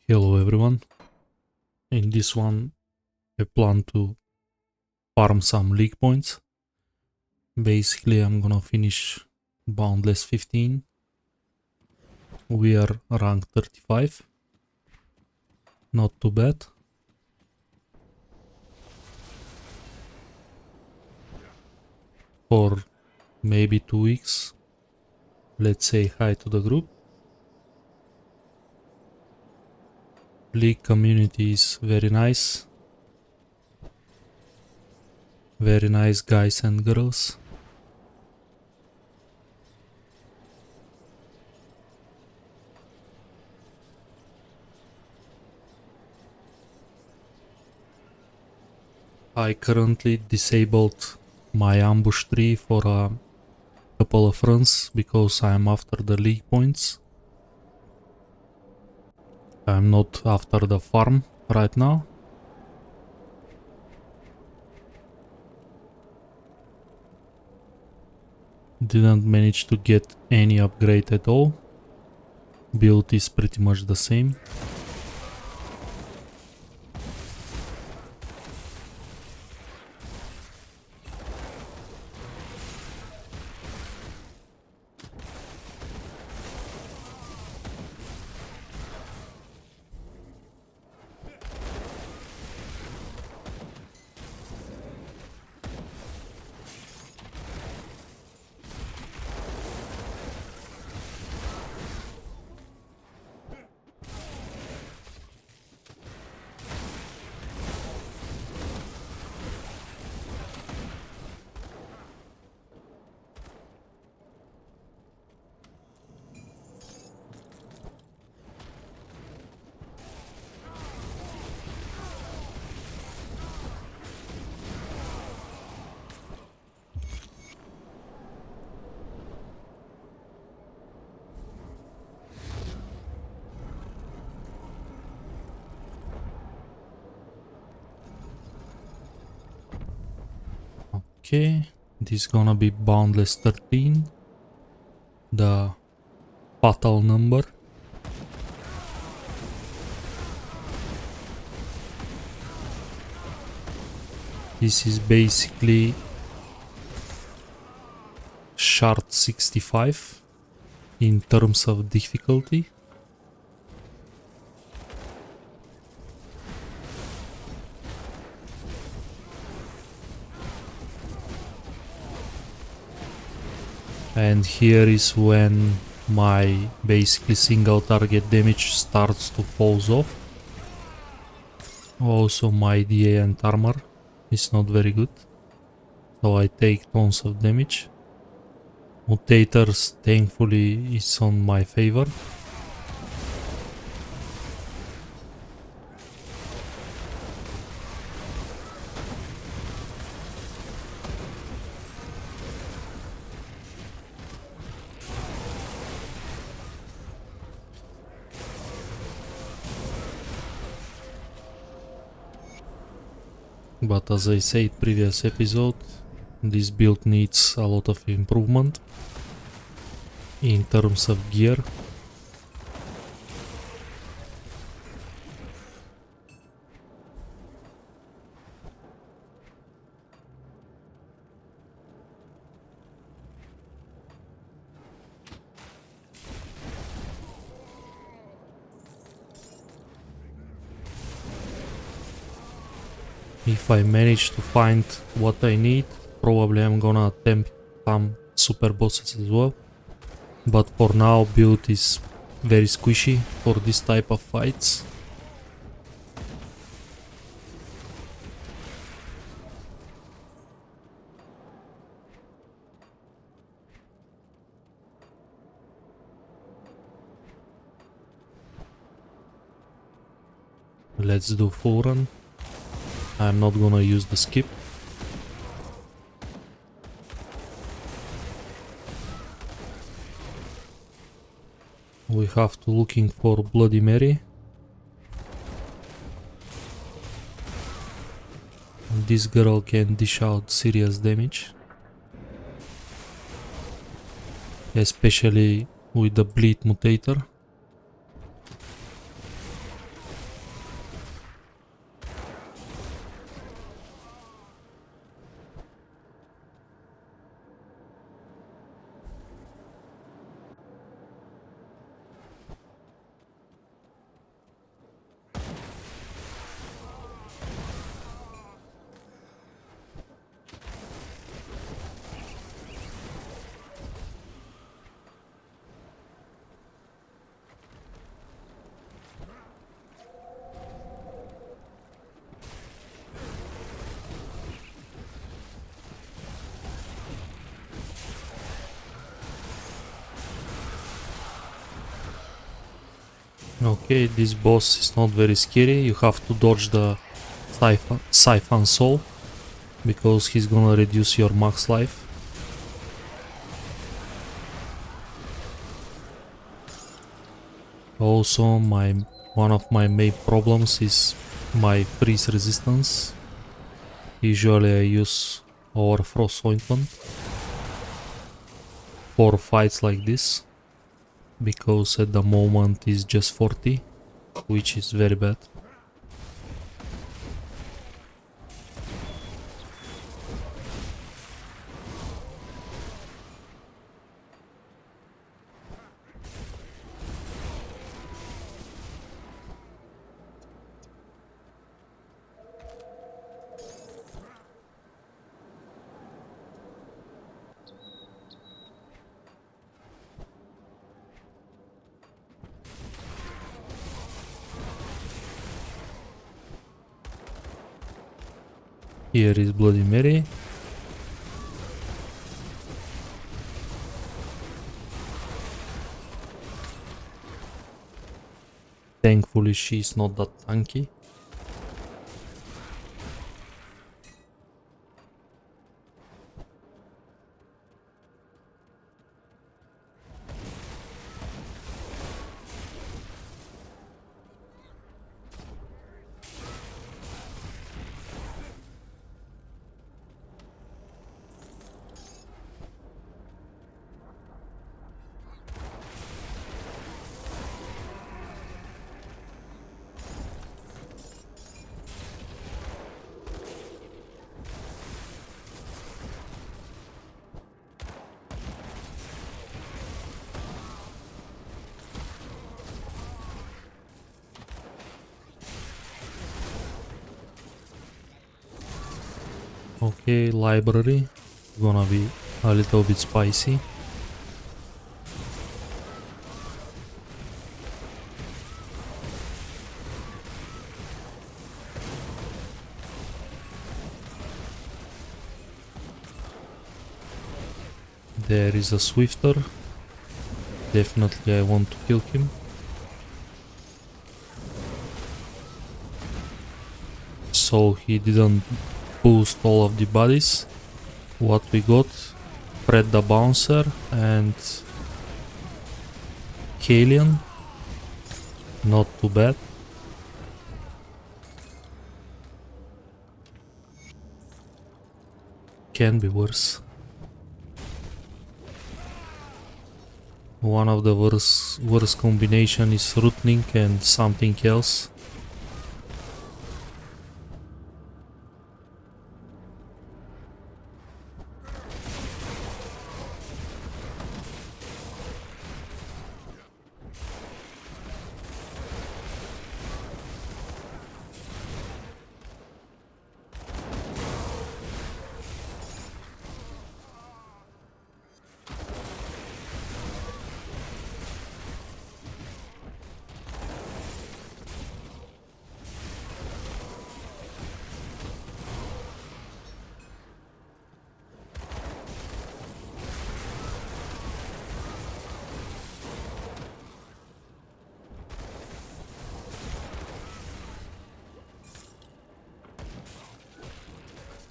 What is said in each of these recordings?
Hello everyone. In this one I plan to farm some league points. Basically I'm gonna finish Boundless 15. We are rank 35. Not too bad. For maybe 2 weeks. Let's say hi to the group. League community is very nice. Very nice guys and girls. I currently disabled my ambush tree for a couple of runs because I'm after the league points. I'm not after the farm right now. Didn't manage to get any upgrade at all. Build is pretty much the same. Okay, this is gonna be Boundless 13. The fatal number. This is basically Shard 65 in terms of difficulty. And here is when my basically single target damage starts to fall off. Also my DA and armor is not very good, so I take tons of damage. Mutators thankfully is on my favor. But as I said previous episode, this build needs a lot of improvement in terms of gear. If I manage to find what I need, probably I'm gonna attempt some super bosses as well. But for now, build is very squishy for this type of fights. Let's do full run. I'm not gonna use the skip. We have to looking for Bloody Mary. This girl can dish out serious damage, especially with the bleed mutator. Okay, this boss is not very scary. You have to dodge the Siphon Soul because he's gonna reduce your max life. Also, one of my main problems is my freeze resistance. Usually I use our Frost Ointment for fights like this, because at the moment it's just 40, which is very bad. Here is Bloody Mary. Thankfully she's not that tanky. Okay, library. Gonna be a little bit spicy. There is a Swifter. Definitely I want to kill him. So he didn't boost all of the bodies. What we got? Fred the Bouncer and Kalian. Not too bad. Can be worse. One of the worst combination is Rootling and something else.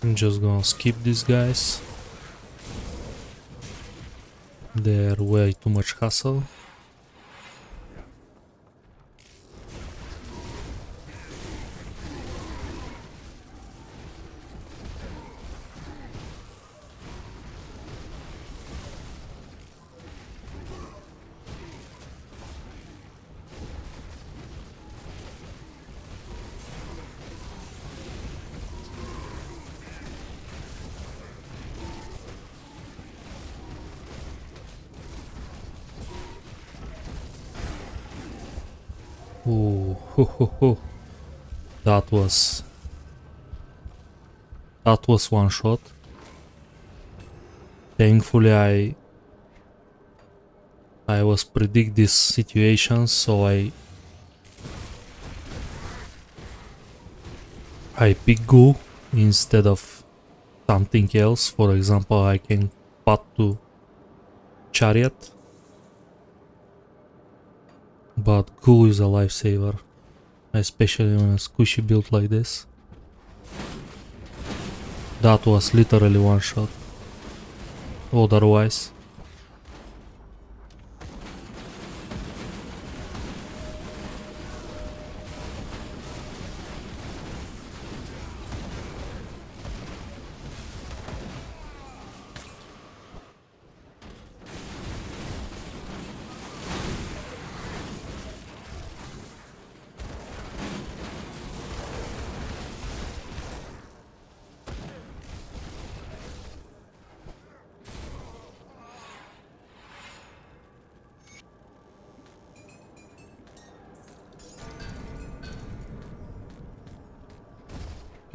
I'm just gonna skip these guys. They're way too much hassle. Ooh, ho, ho, ho. That was one shot. Thankfully I was predict this situation, so I pick Goo instead of something else. For example, I can path to Chariot. But goo is a lifesaver, especially on a squishy build like this. That was literally one shot. Otherwise.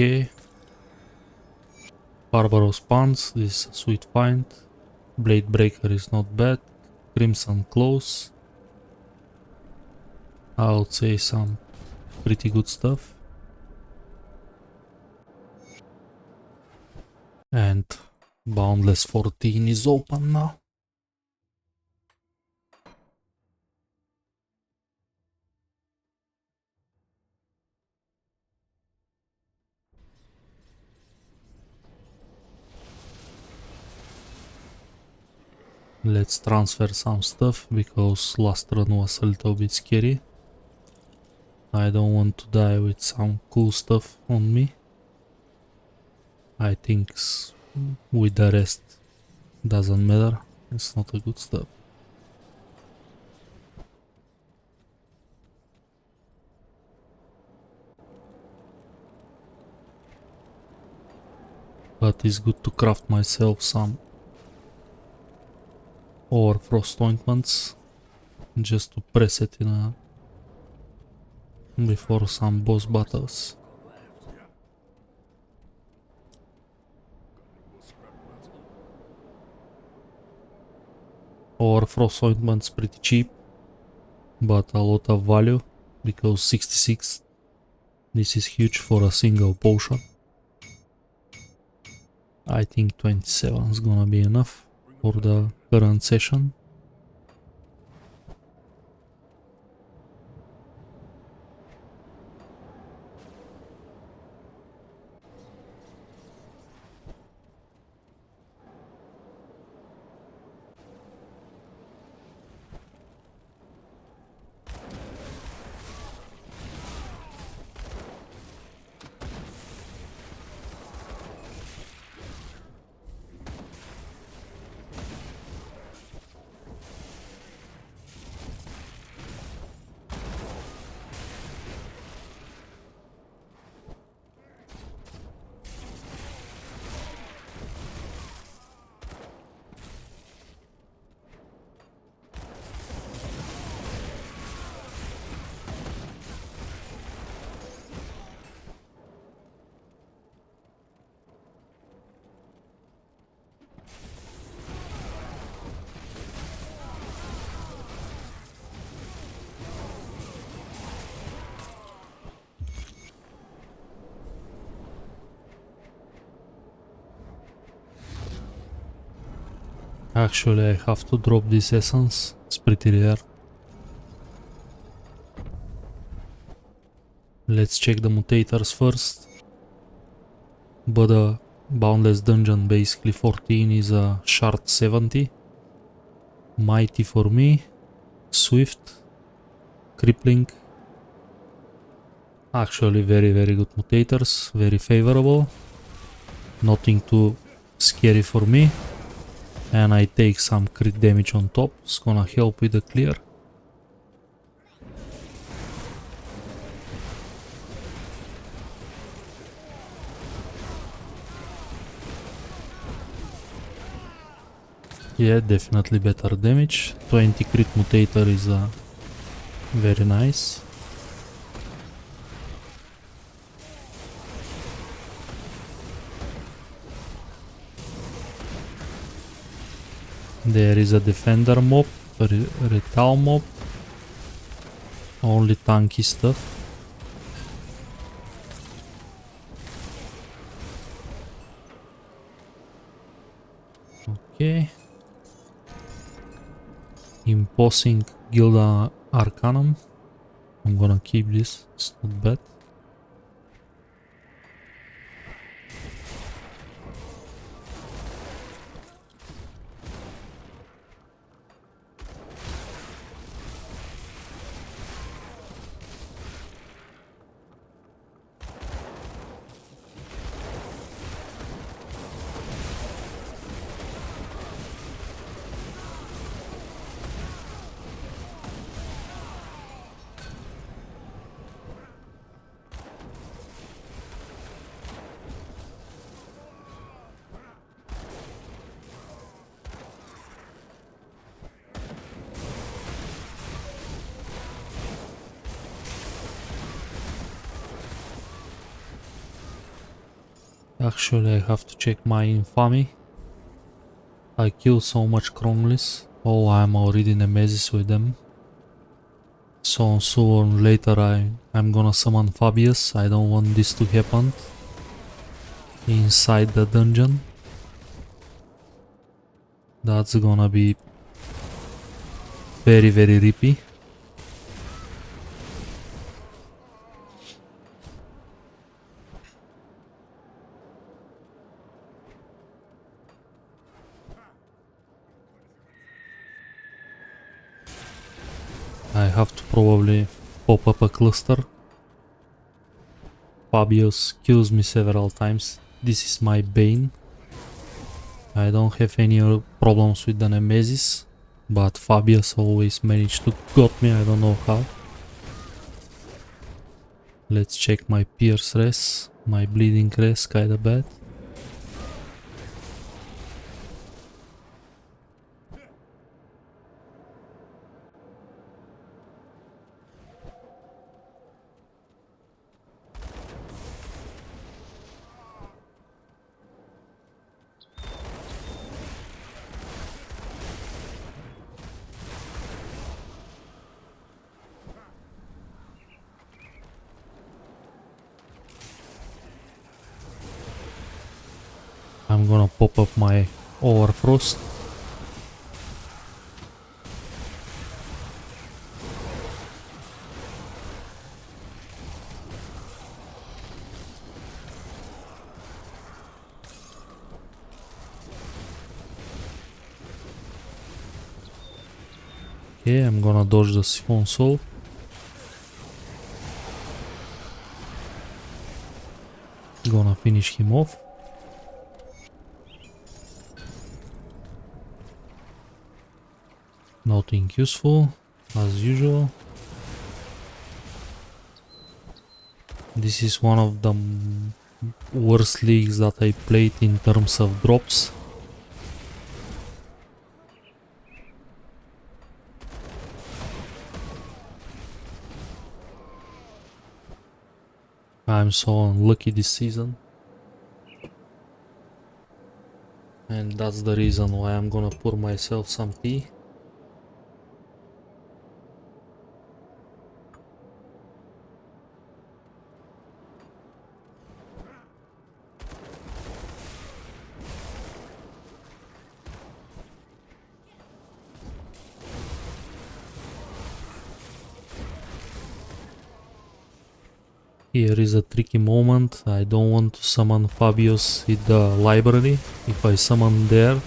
Okay. Barbaros Pants, this is a sweet find. Blade Breaker is not bad. Crimson Claws. I would say some pretty good stuff. And Boundless 14 is open now. Let's transfer some stuff because last run was a little bit scary. I don't want to die with some cool stuff on me. I think with the rest doesn't matter. It's not a good stuff. But it's good to craft myself some or frost ointments just to press it in a before some boss battles. Or frost ointments pretty cheap, but a lot of value because 66. This is huge for a single potion. I think 27 is gonna be enough for the current session. Actually, I have to drop this essence. It's pretty rare. Let's check the mutators first. But the Boundless Dungeon basically 14 is a Shard 70. Mighty for me. Swift. Crippling. Actually very good mutators. Very favorable. Nothing too scary for me. And I take some crit damage on top. It's gonna help with the clear. Yeah, definitely better damage. 20 crit mutator is very nice. There is a defender mob, a retail mob. Only tanky stuff. Okay. Imposing Guild Arcanum. I'm gonna keep this, it's not bad. Actually, I have to check my infamy. I kill so much Kronlis. Oh, I'm already nemesis with them. So sooner or later I'm gonna summon Fabius. I don't want this to happen inside the dungeon. That's gonna be very rippy. I have to probably pop up a cluster. Fabius kills me several times. This is my bane. I don't have any problems with the nemesis, but Fabius always managed to got me, I don't know how. Let's check my pierce res. My bleeding res kinda bad. I'm gonna pop up my Overfrost. Okay, I'm gonna dodge the Siphon Soul. Gonna finish him off. Nothing useful, as usual. This is one of the worst leagues that I played in terms of drops. I'm so unlucky this season. And that's the reason why I'm gonna pour myself some tea. Here is a tricky moment. I don't want to summon Fabius in the library. If I summon there,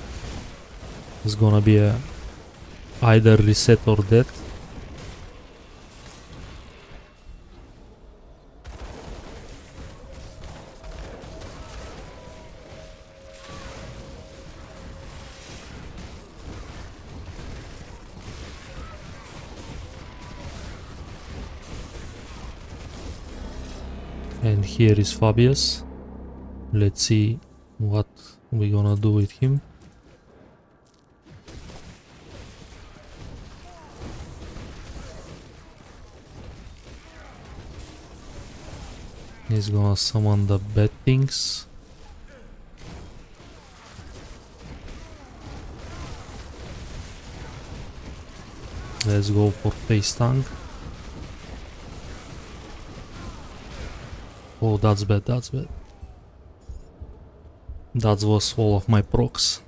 it's gonna be a either reset or death. And here is Fabius. Let's see what we're gonna do with him. He's gonna summon the bad things. Let's go for face tank. Oh, that's bad, that's bad. That was all of my procs.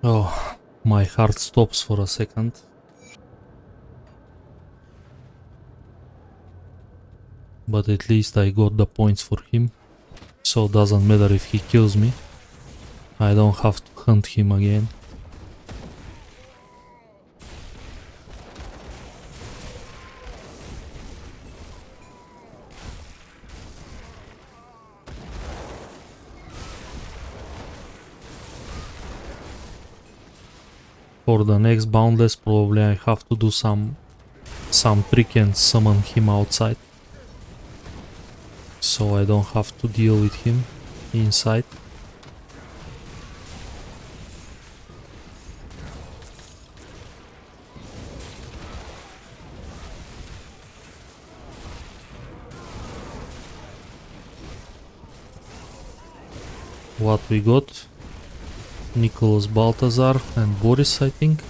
Oh, my heart stops for a second. But at least I got the points for him. So doesn't matter if he kills me. I don't have to hunt him again. For the next Boundless probably I have to do some trick and summon him outside. So I don't have to deal with him inside. What we got? Nicholas Baltazar and Boris, I think.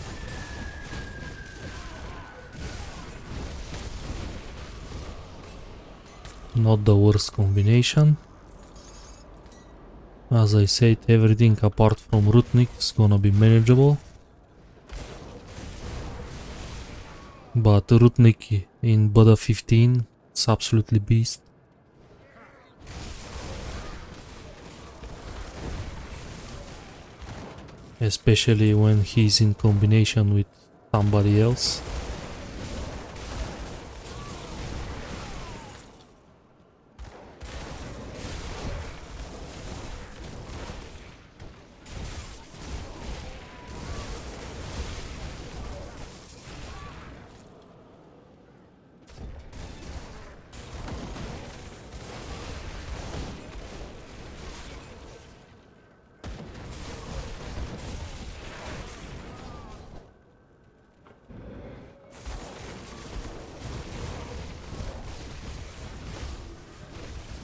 Not the worst combination. As I said, everything apart from Rutnik is gonna be manageable. But Rutnik in Bada 15 is absolutely beast. Especially when he's in combination with somebody else.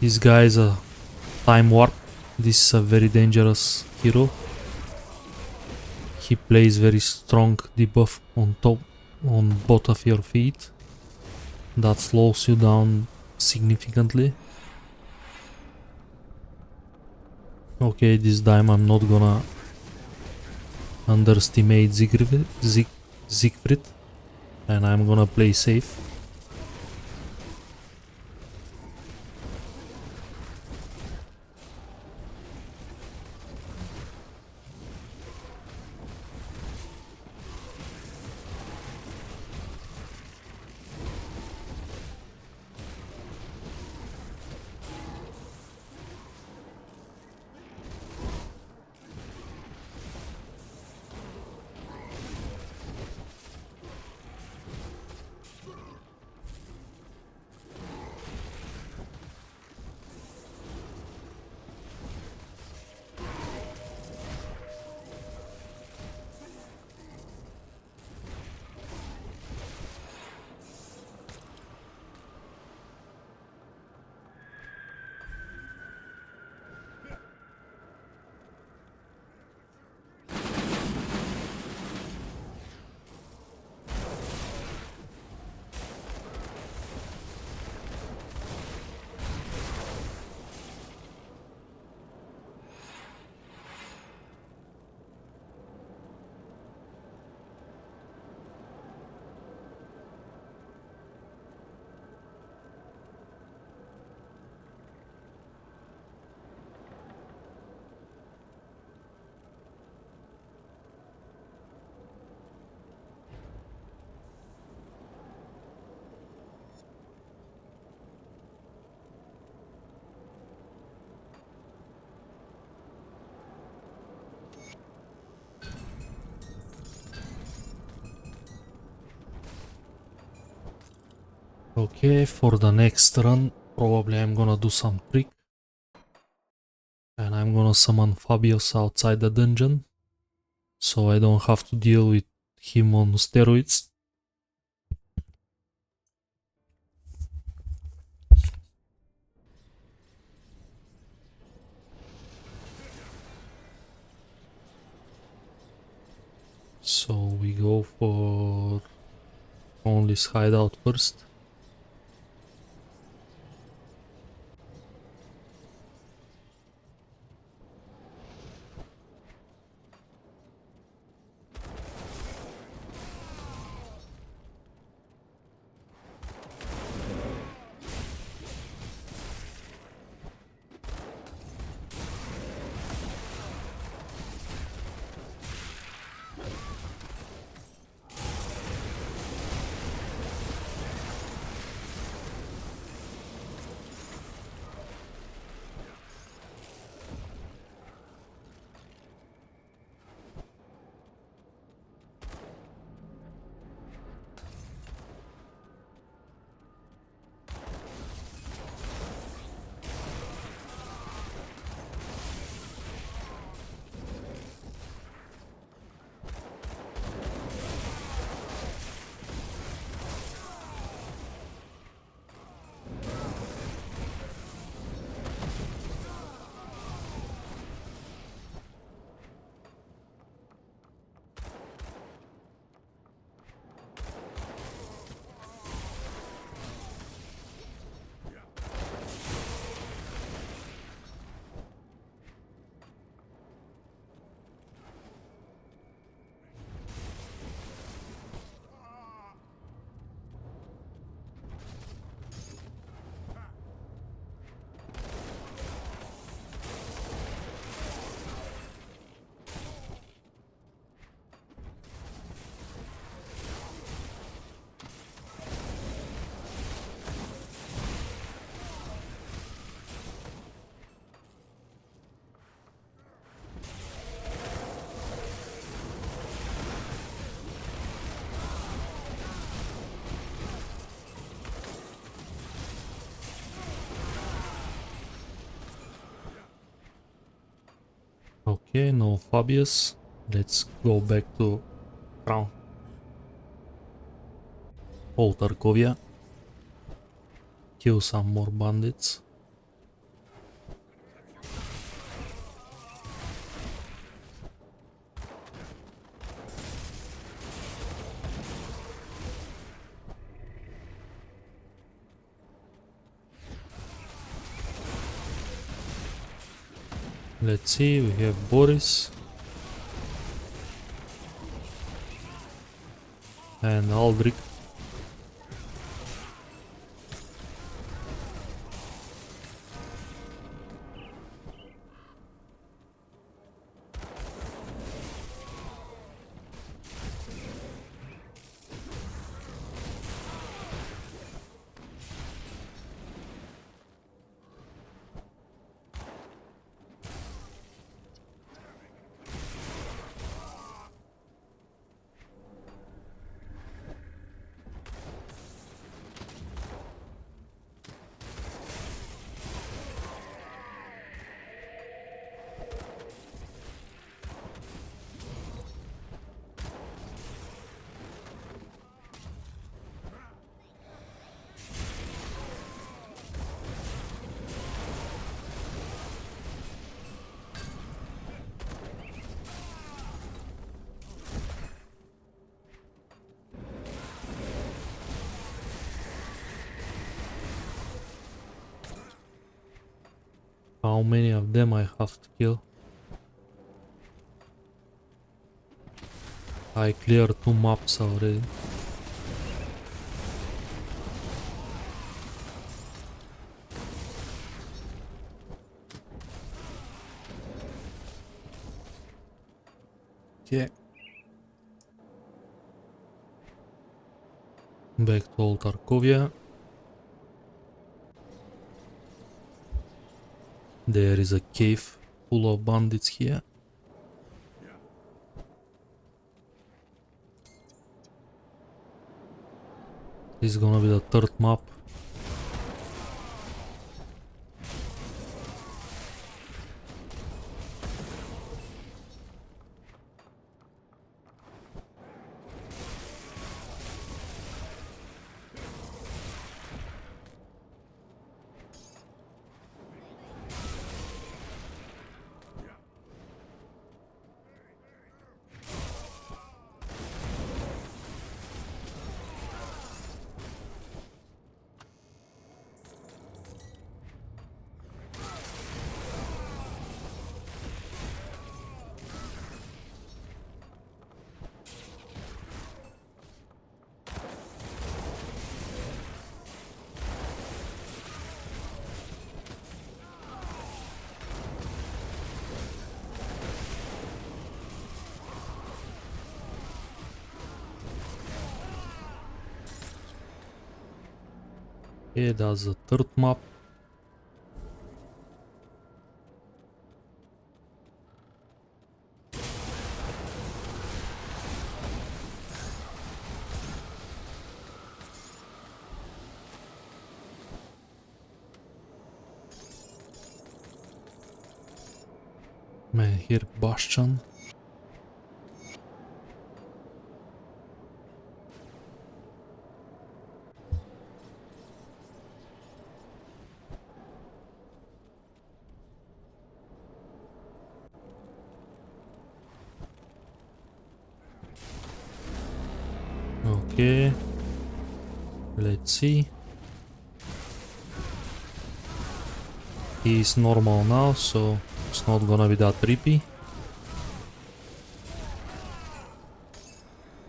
This guy is a time warp. This is a very dangerous hero. He plays very strong debuff on top, on both of your feet. That slows you down significantly. Okay, this time I'm not gonna underestimate Siegfried, and I'm gonna play safe. Okay, for the next run, probably I'm gonna do some trick. And I'm gonna summon Fabius outside the dungeon. So I don't have to deal with him on steroids. So we go for Only's hideout first. Okay, no Fabius. Let's go back to RAHN. Old Arkovia. Kill some more bandits. Let's see, we have Boris and Aldrich. How many of them I have to kill? I cleared 2 maps already. Okay. Back to Old Arkovia. There is a cave full of bandits here. This is gonna be the 3rd map. Okay, that's the 3rd map. Man, here Bastion. Okay, let's see. He's normal now, so it's not gonna be that trippy.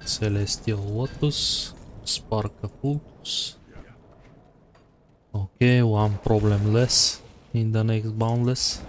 Celestial Lotus, Sparka Fulgus. Okay, 1 problem less in the next Boundless.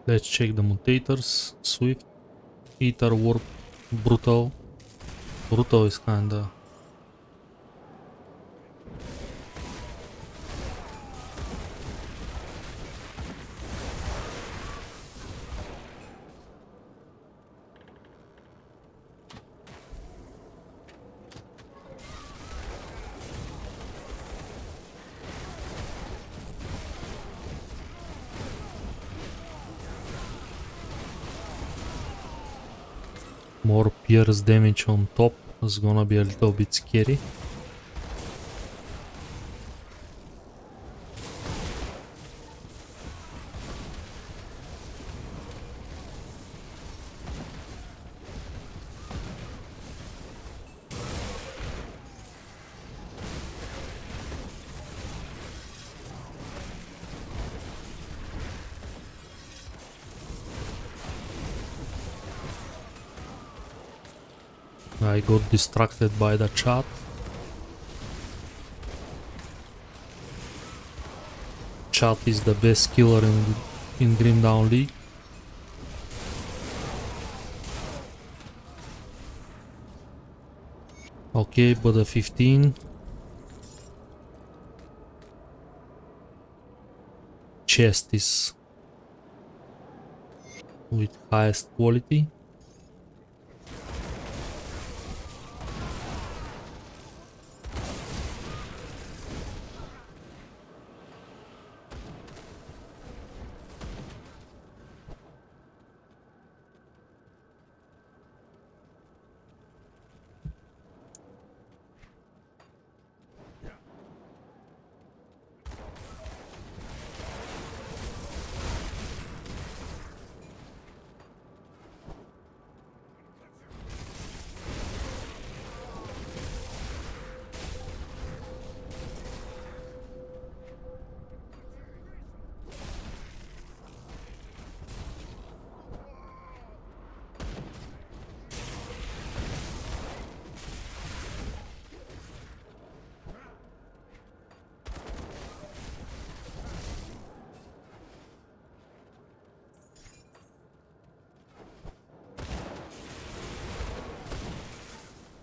Let's check the mutators. Swift, Ether, Warp, Brutal. Brutal is kinda... More pierce damage on top is gonna be a little bit scary. I got distracted by the chat. Chat is the best killer in Grim Down League. Okay, but the 15 chest is with highest quality.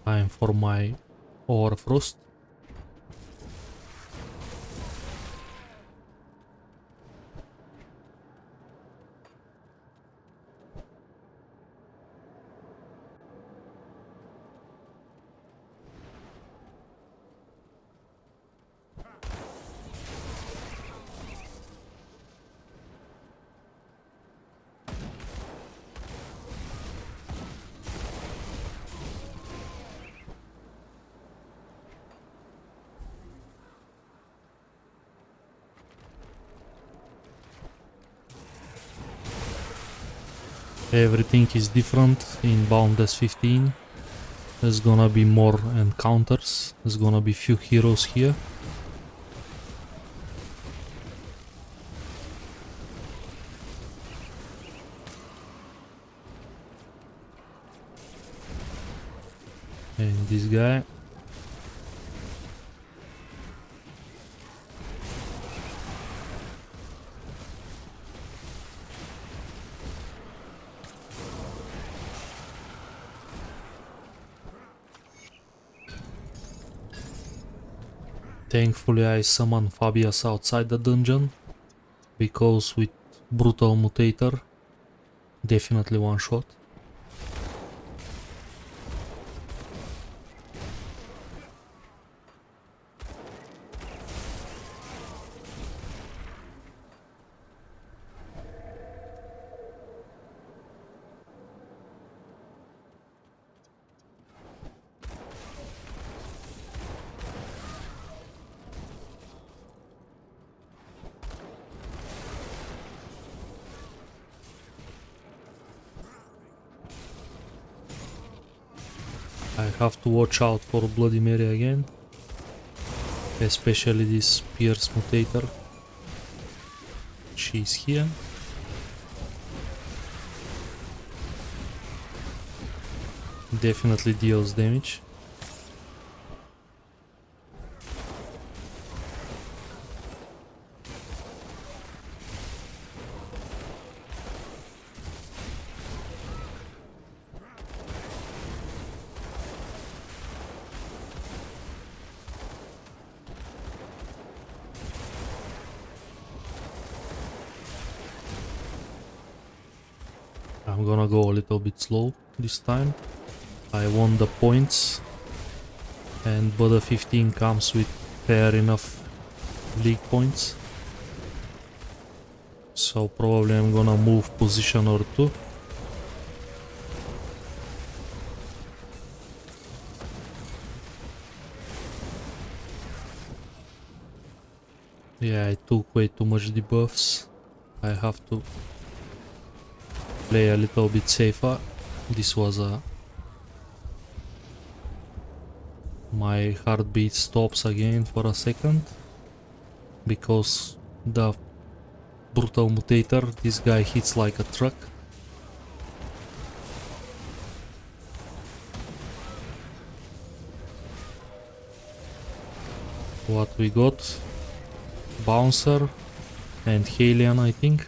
Time for my Overfrost. Everything is different in Boundless 15. There's gonna be more encounters. There's gonna be few heroes here. And this guy. Thankfully I summoned Fabius outside the dungeon, because with Brutal Mutator, definitely one shot. I have to watch out for Bloody Mary again, especially this Pierce Mutator. She's here. Definitely deals damage. I'm gonna go a little bit slow this time. I want the points, and Buddha 15 comes with fair enough league points. So probably I'm gonna move position or two. Yeah, I took way too much debuffs. I have to play a little bit safer. This was a... My heartbeat stops again for a second. Because the brutal mutator, this guy hits like a truck. What we got? Bouncer and Halion, I think.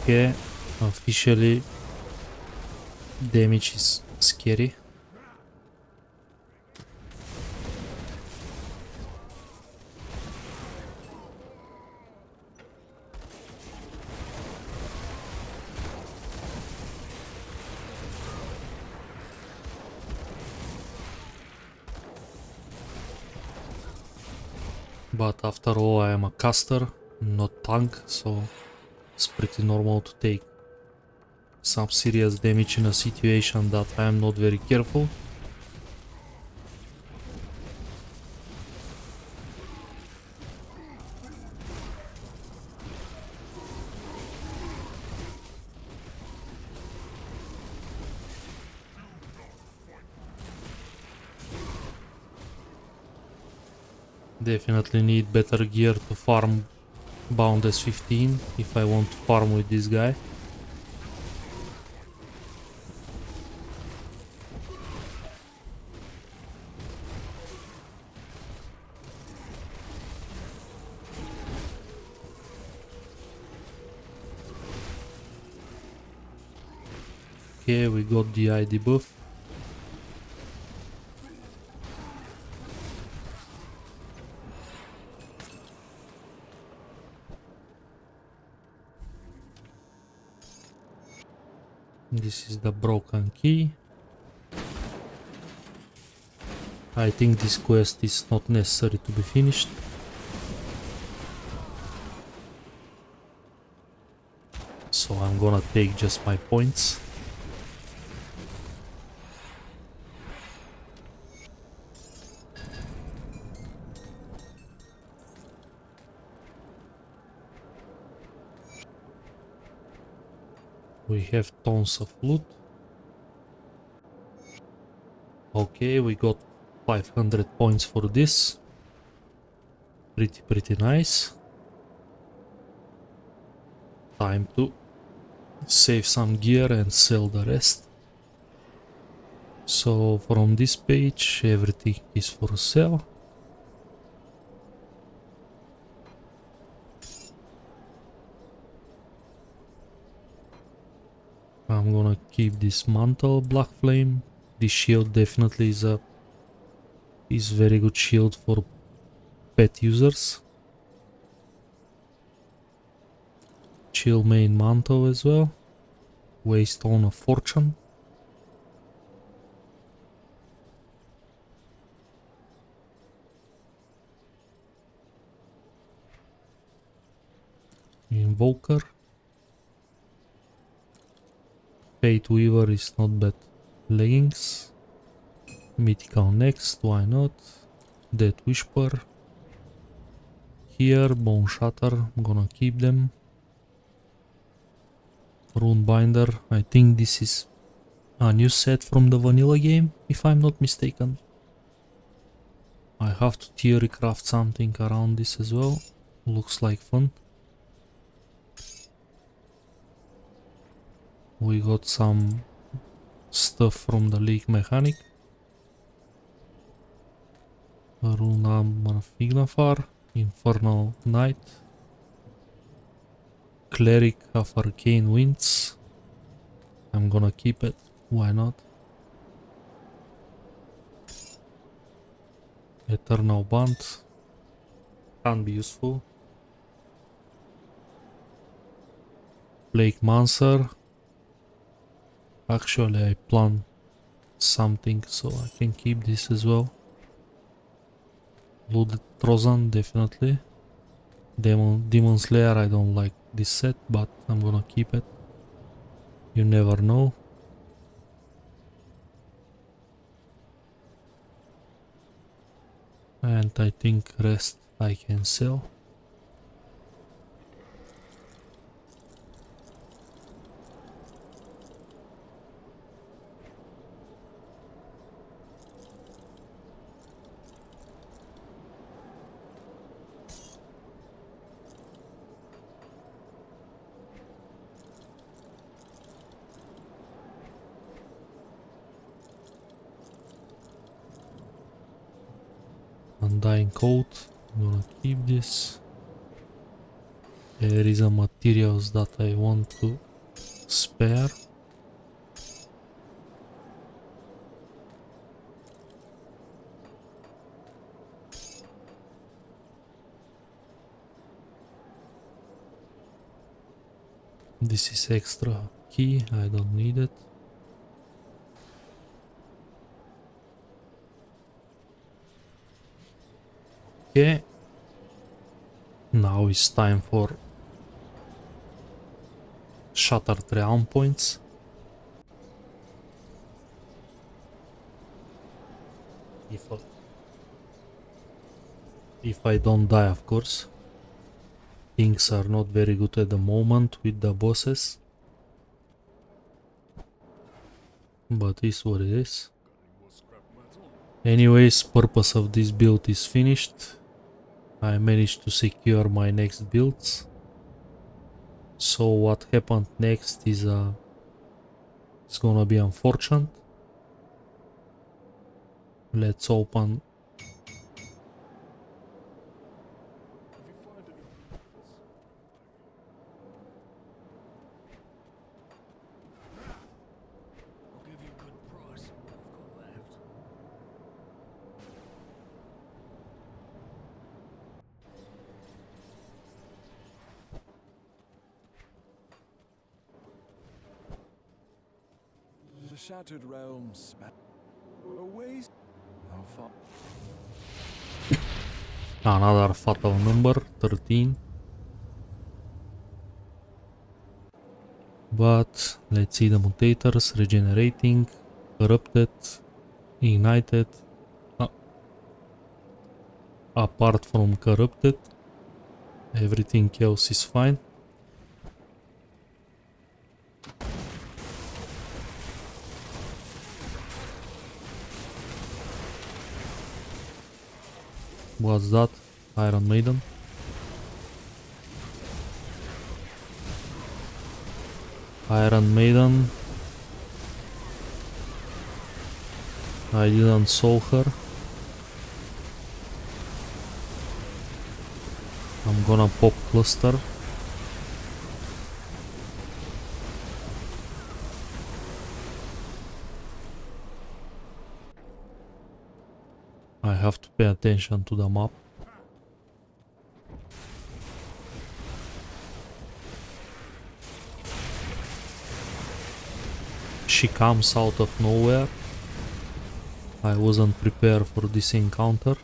Okay, officially damage is scary. But after all, I am a caster, not tank, so it's pretty normal to take some serious damage in a situation that I am not very careful. Definitely need better gear to farm Bound S15 if I want to farm with this guy. Okay, we got the ID buff. This is the broken key. I think this quest is not necessary to be finished. So I'm gonna take just my points. We have tons of loot. Okay, we got 500 points for this. Pretty nice. Time to save some gear and sell the rest. So from this page everything is for sale. I'm gonna keep this mantle black flame. This shield definitely is very good shield for pet users. Chill main mantle as well. Waystone of fortune. Invoker. Fate Weaver is not bad. Leggings. Mythical next, why not? Death Whisper. Here, Bone Shatter, I'm gonna keep them. Rune Binder, I think this is a new set from the vanilla game, if I'm not mistaken. I have to theory craft something around this as well. Looks like fun. We got some stuff from the League mechanic. Rune Armor Fignafar, Infernal Knight, Cleric of Arcane Winds. I'm gonna keep it, why not? Eternal Band can be useful. Plague Monster. Actually, I plan something so I can keep this as well. Blooded Trozan, definitely. Demon Slayer, I don't like this set, but I'm gonna keep it. You never know. And I think rest I can sell. Undying Coat, I'm gonna keep this. There is a materials that I want to spare. This is extra key, I don't need it. Okay. Now it's time for shattered realm points. If I don't die, of course. Things are not very good at the moment with the bosses. But it's what it is. Anyways, purpose of this build is finished. I managed to secure my next builds. So what happened next is it's gonna be unfortunate. Let's open The shattered realms away. How far? another fatal number, 13. But let's see the mutators: regenerating, corrupted, ignited. Apart from corrupted, everything else is fine. What's that? Iron Maiden. Iron Maiden. I didn't saw her. I'm gonna pop cluster. I have to pay attention to the map. She comes out of nowhere. I wasn't prepared for this encounter.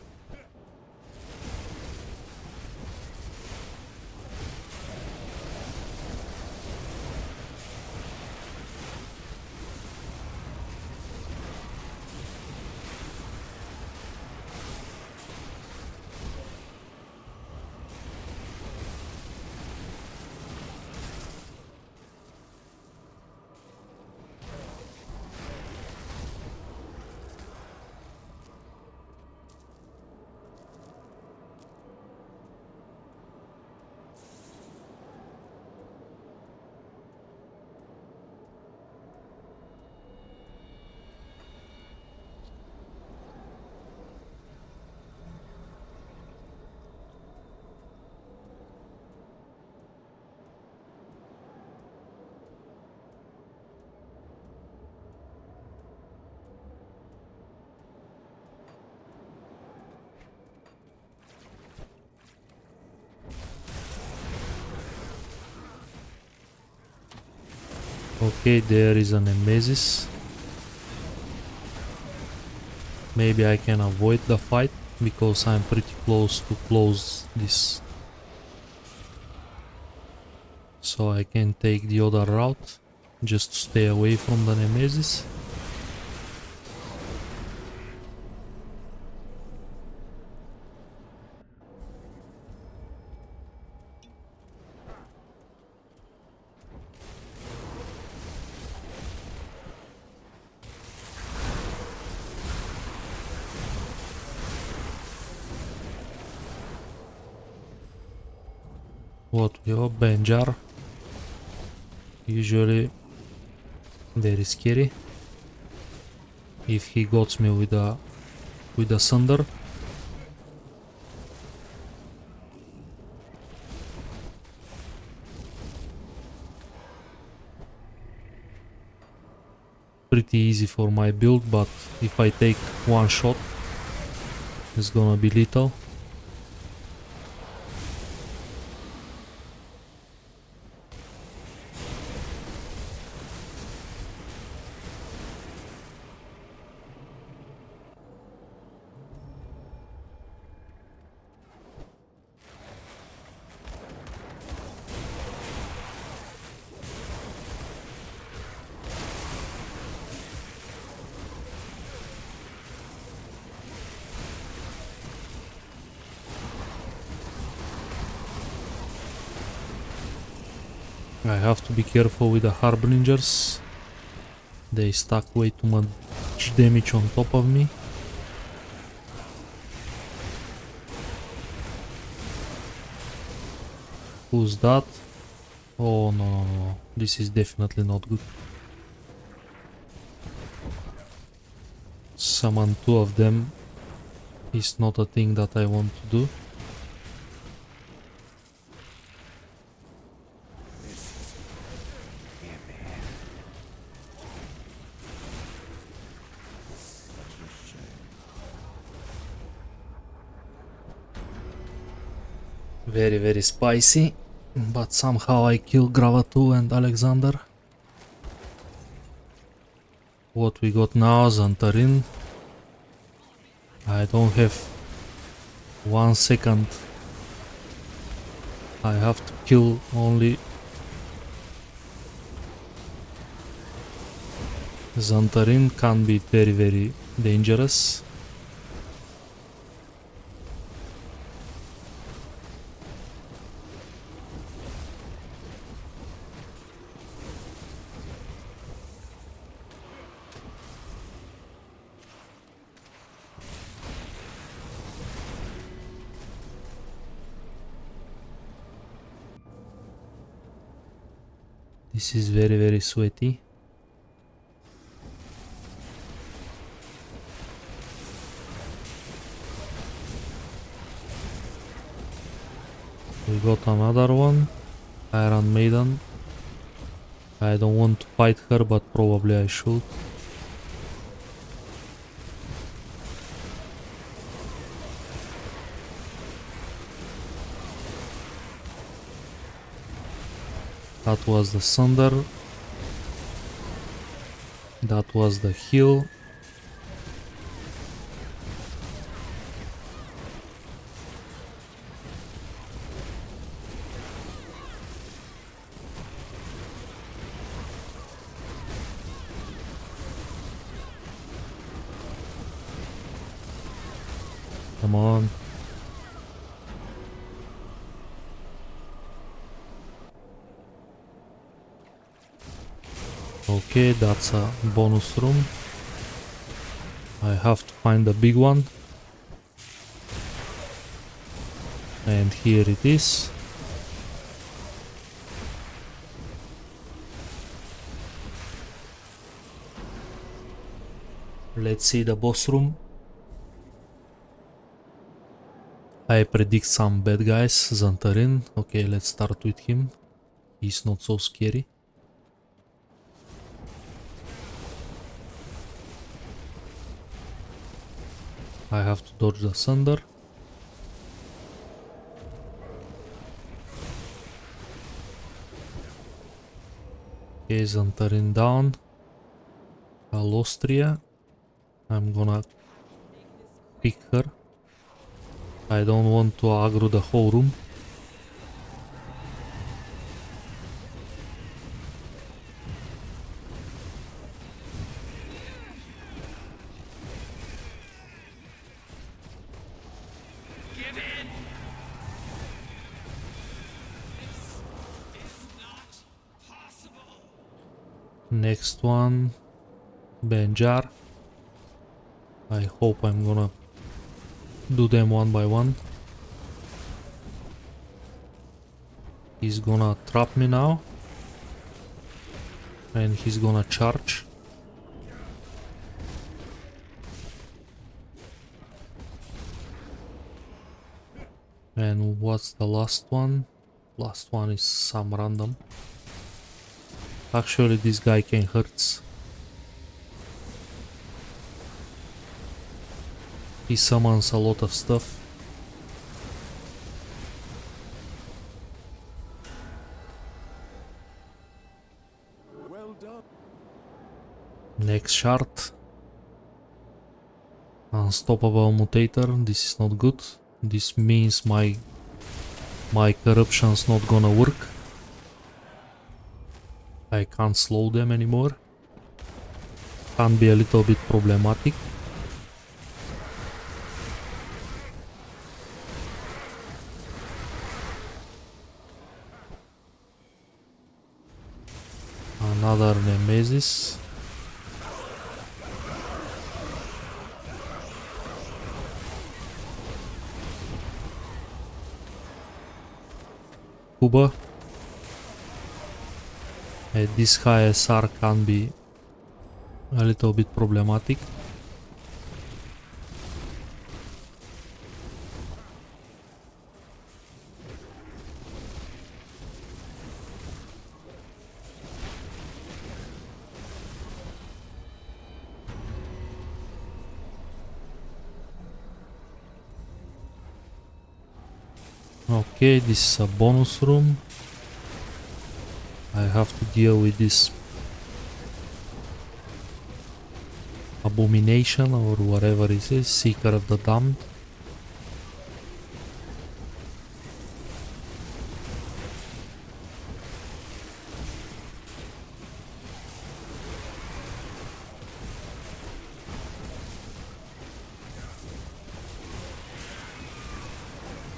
Okay, there is a Nemesis. Maybe I can avoid the fight because I'm pretty close to close this. So I can take the other route just to stay away from the Nemesis. What we have? Benjar. Usually very scary. If he got me with a thunder. Pretty easy for my build, but if I take one shot, it's gonna be lethal. I have to be careful with the Harbingers. They stack way too much damage on top of me. Who's that? Oh no, this is definitely not good. Summon two of them is not a thing that I want to do. Very spicy, but somehow I kill Gravatu and Alexander. What we got now? Zantarin. I don't have 1 second. I have to kill only Zantarin. Can be very dangerous. This is very sweaty. We got another one. Iron Maiden. I don't want to fight her, but probably I should. That was the thunder. That was the heal. Come on. Okay, that's a bonus room. I have to find the big one. And here it is. Let's see the boss room. I predict some bad guys. Zantarin. Okay, let's start with him. He's not so scary. I have to dodge the thunder. Okay, Byzantine down. Austria. I'm gonna pick her. I don't want to aggro the whole room. Next one, Benjar. I hope I'm gonna do them one by one. He's gonna trap me now. And he's gonna charge. And what's the last one? Last one is some random. Actually, this guy can hurt. He summons a lot of stuff. Well done. Next shard. Unstoppable mutator. This is not good. This means my corruption's not gonna work. I can't slow them anymore. Can be a little bit problematic. Another Nemesis. Kuba. This high SR can be a little bit problematic. Okay, this is a bonus room. I have to deal with this abomination or whatever it is, Seeker of the Damned.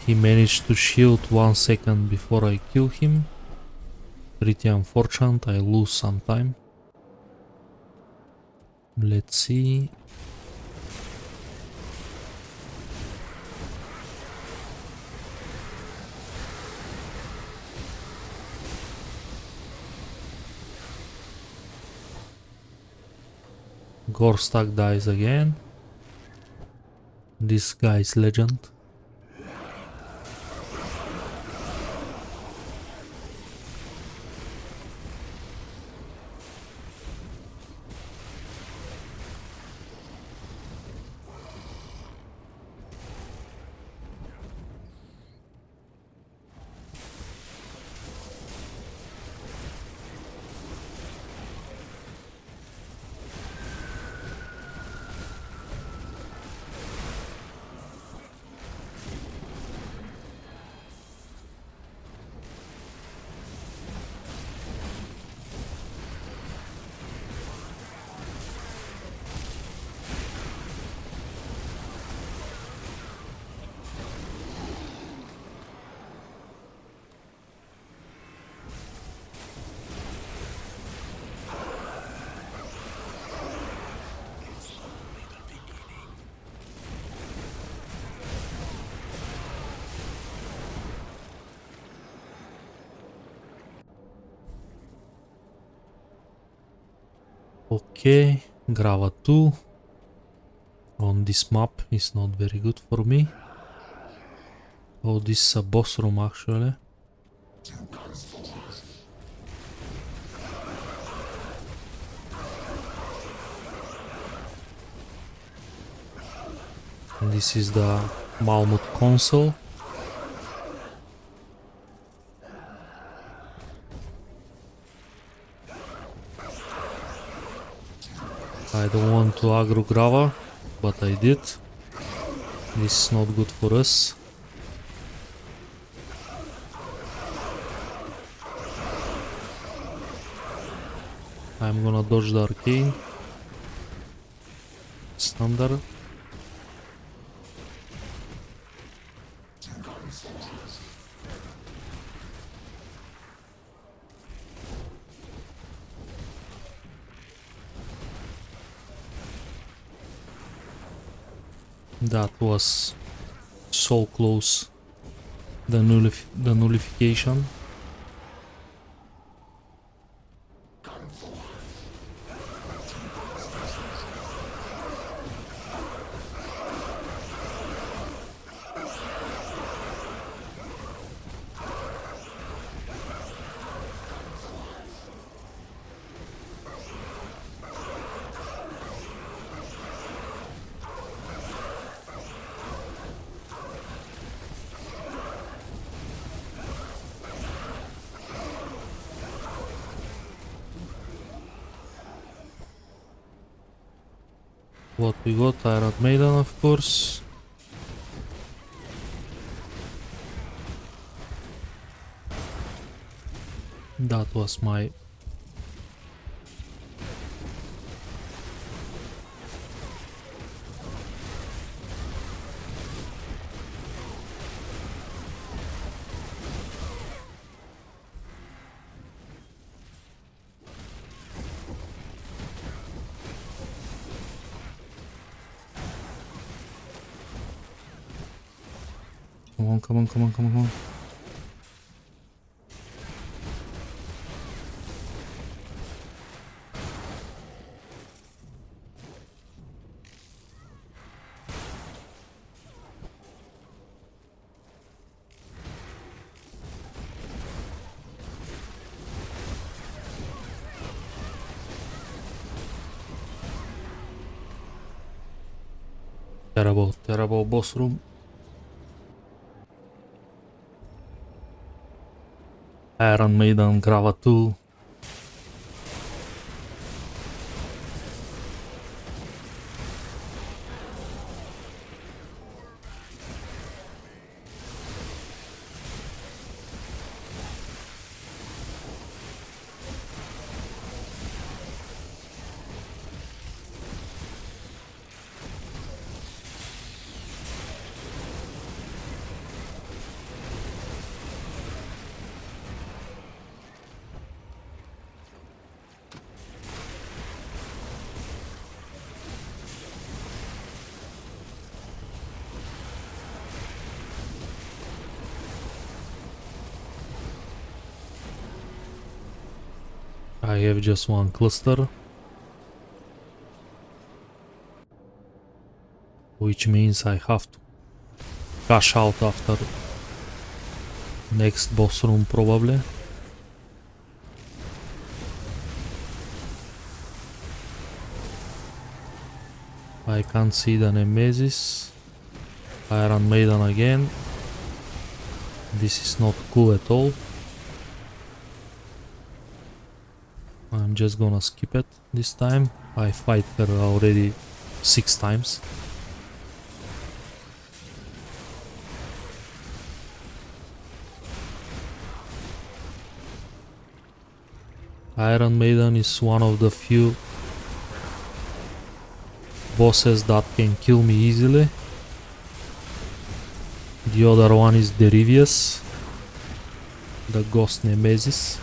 He managed to shield 1 second before I kill him. Pretty unfortunate, I lose some time. Let's see. Gorstak dies again. This guy is legend. Okay, Grava 2 on this map is not very good for me. Oh, this is a boss room actually. And this is the Malmut console. I don't want to aggro Grava, but I did. This is not good for us. I'm gonna dodge the arcane. Standard. That was so close. The nullification. What we got? Iron Maiden, of course. That was my... Come on, come on, come on, come on, come on. Terrible, terrible boss room. Iron Maiden, Grava 2. I have just one cluster, which means I have to cash out after next boss room probably. I can't see the Nemesis. Iron Maiden again. This is not cool at all. I'm just gonna skip it this time. I fight her already 6 times. Iron Maiden is one of the few bosses that can kill me easily. The other one is Derivius, the Ghost Nemesis.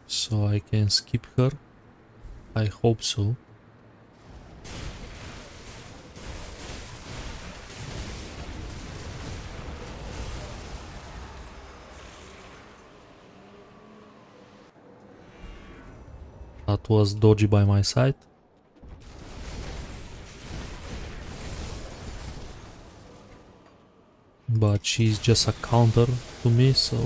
So I can skip her. I hope so. That was dodgy by my side. But she's just a counter to me, so...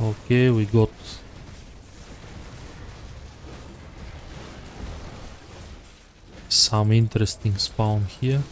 Okay, we got some interesting spawn here.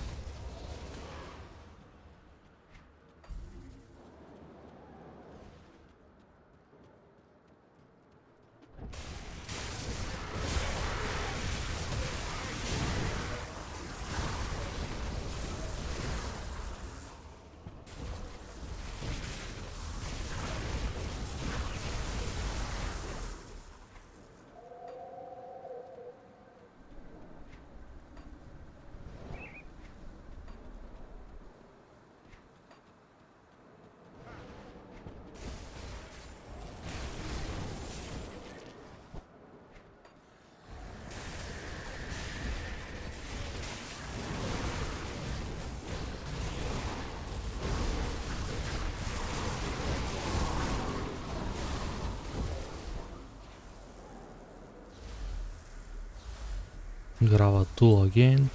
Grab a tool again.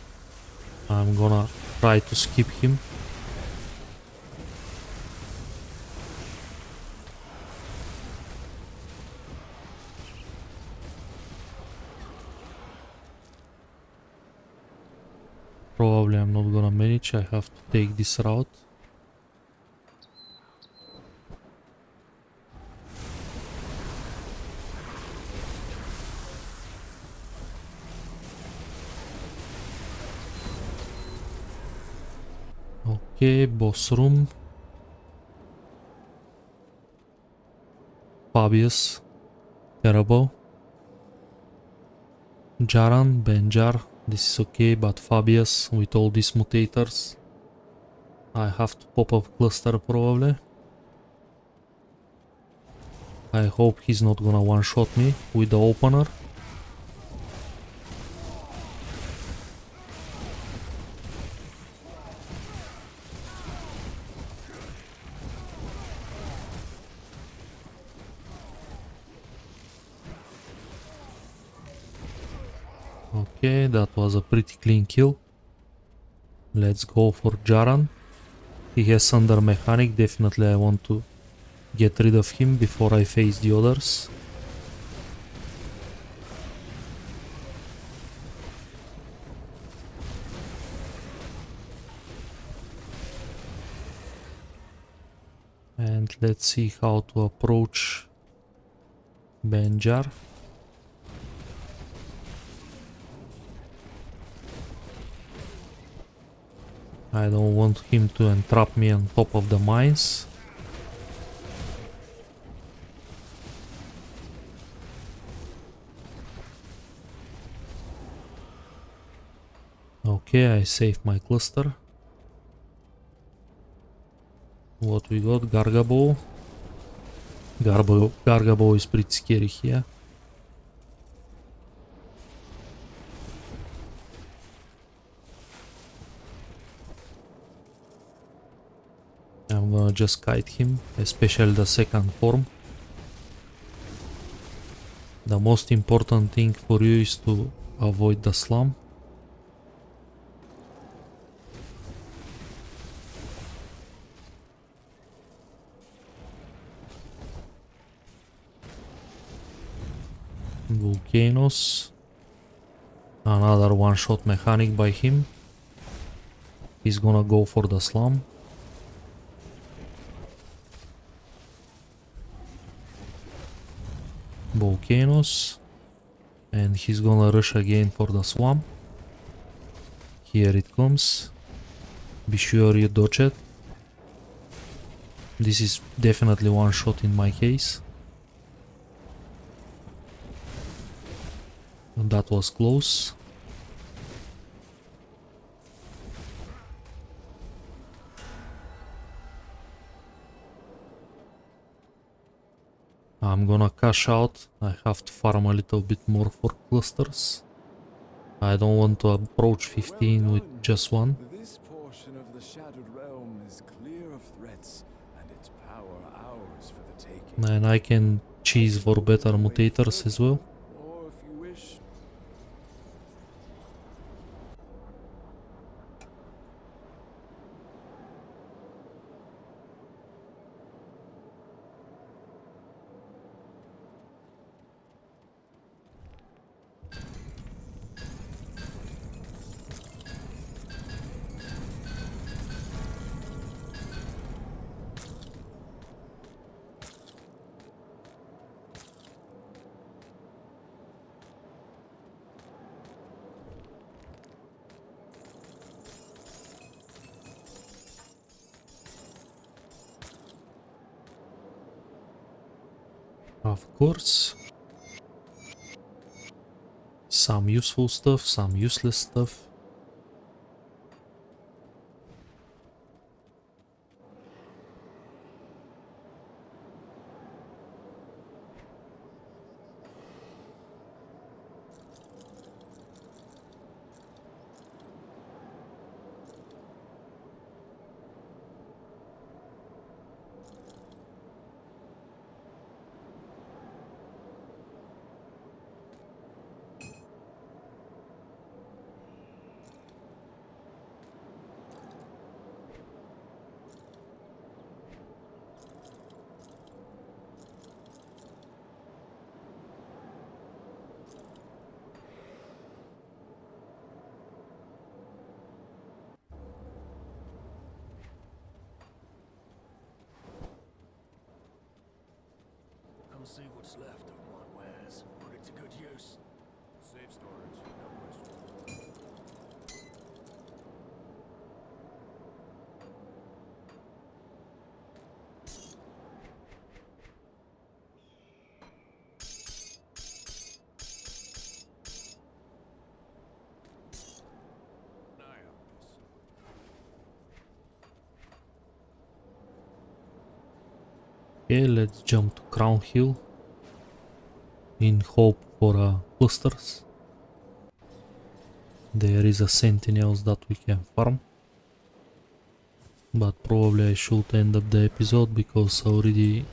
I'm gonna try to skip him. Probably I'm not gonna manage, I have to take this route. Okay, boss room. Fabius, terrible. Jaran, Benjar, this is okay, but Fabius with all these mutators, I have to pop up cluster probably. I hope he's not gonna one-shot me with the opener. Okay, that was a pretty clean kill. Let's go for Jaran. He has Thunder Mechanic, definitely I want to get rid of him before I face the others. And let's see how to approach Benjar. I don't want him to entrap me on top of the mines. Okay, I saved my cluster. What we got? Gargabo. Gargabo is pretty scary here. I'm gonna just kite him, especially the second form. The most important thing for you is to avoid the slump. Volcanoes. Another one-shot mechanic by him. He's gonna go for the slump. Volcanoes. And he's gonna rush again for the swamp. Here it comes. Be sure you dodge it. This is definitely one shot in my case. And that was close. I'm gonna cash out. I have to farm a little bit more for clusters. I don't want to approach 15 with just one. This portion of the Shattered Realm is clear of threats, and its power ours for the taking. And I can cheese for better mutators as well. Or if you wish, Of course. Some useful stuff, some useless stuff. Come see what's left of my wares. Put it to good use. Safe storage, no question. Eye on this. Okay, let's jump to Crown Hill in hope for clusters. There is a sentinels that we can farm, but probably I should end up the episode because already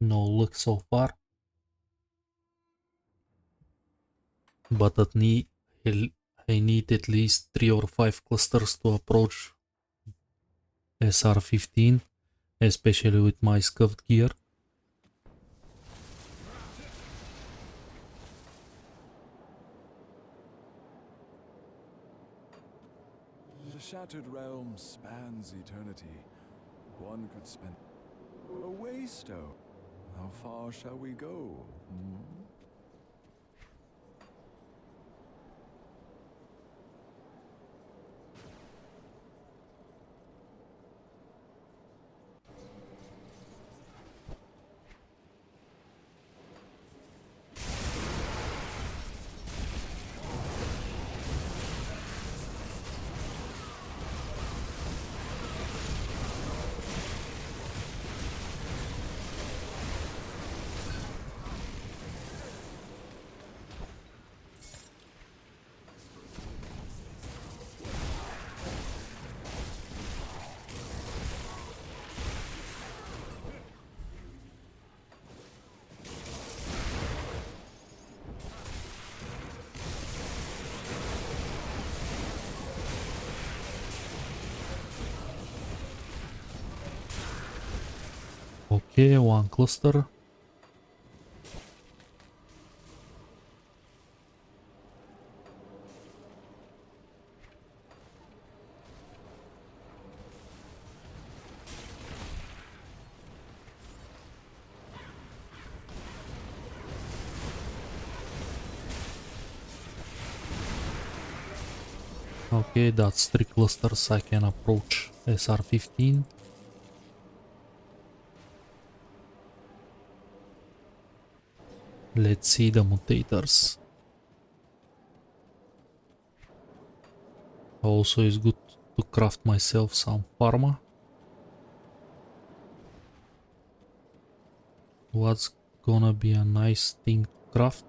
No luck so far. But I need at least 3 or 5 clusters to approach SR-15, especially with my scuffed gear. The shattered realm spans eternity. One could spend a waystone. How far shall we go? Okay, 1 cluster. Okay, that's 3 clusters. I can approach SR-15. Let's see the mutators. Also, it's good to craft myself some pharma. What's gonna be a nice thing to craft?